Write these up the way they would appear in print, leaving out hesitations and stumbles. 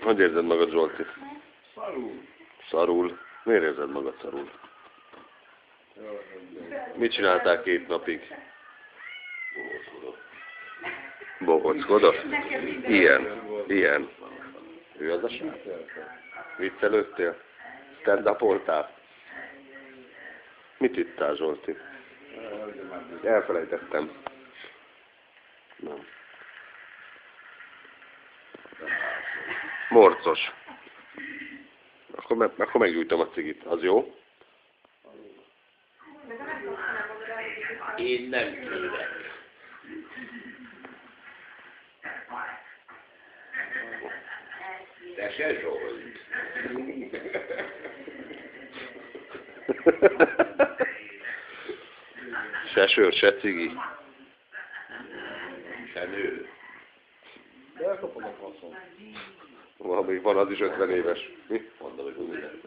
Hogy érzed magad, Zsolti? Szarul. Szarul? Miért érzed magad szarul? Mit csináltál 2 napig? Bogockodott? Ilyen. Ő az a srác? Viccelődtél? Stand-upoltál? Mit ittál, Zsolti? Elfelejtettem. Na. Morcos. Akkor meggyújtom a cigit. Az jó? Én nem kérek. Te se Zsolt. Se sör, se cigi. Se nő. De elkapom a faszom. Valami van, az is 50 éves. Mi? Mondom, hogy minden.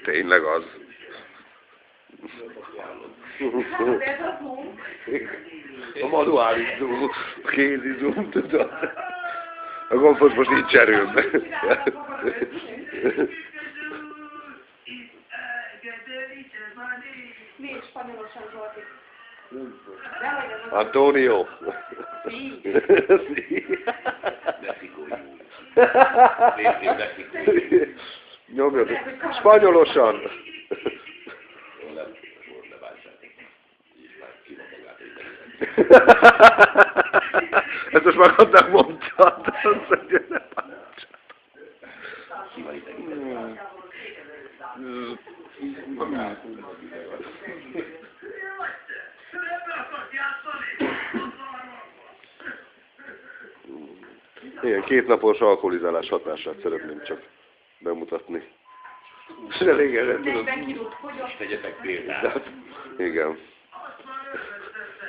Tényleg az. A manuális zoom, a kézi zoom, tudod? A gombos most nincs erőmben. Mi is spanyolosan, Zsolti? Antonio. Nyomjad. Spanyolosan. Ezt most magadnak mondtad. Igen, 2 napos alkoholizálás hatását szeretném csak bemutatni. És elég erre tudod. 40 kilót fogyott. És tegyetek példát. Igen.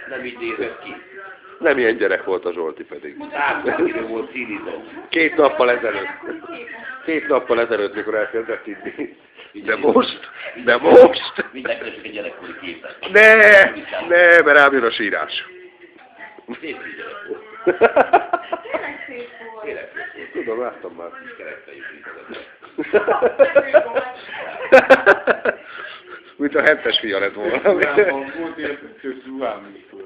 Nem így nézett ki. Nem ilyen gyerek volt a Zsolti pedig. Átmenő volt színizom. 2 nappal ezelőtt. 2 nappal ezelőtt, mikor elkezdett inni. De most. Mindenkinek csak egy gyerekkori képet. Ne, mert rám jön a sírás. Szép ügyelek. Tényleg szép volt. Tényleg szép volt. Tudom, láttam már. Kis kereszteljük így. Mint a 7-es fia lett volna. Volt ilyen pöttyös ruhám, mikor.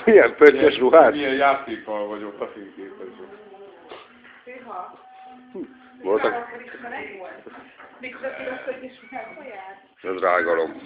Milyen pöttyös ruhás? Milyen játékkal vagyok a fényképező. Hűha. Voltak? Mikor a különböző is jár? Ez rágalom.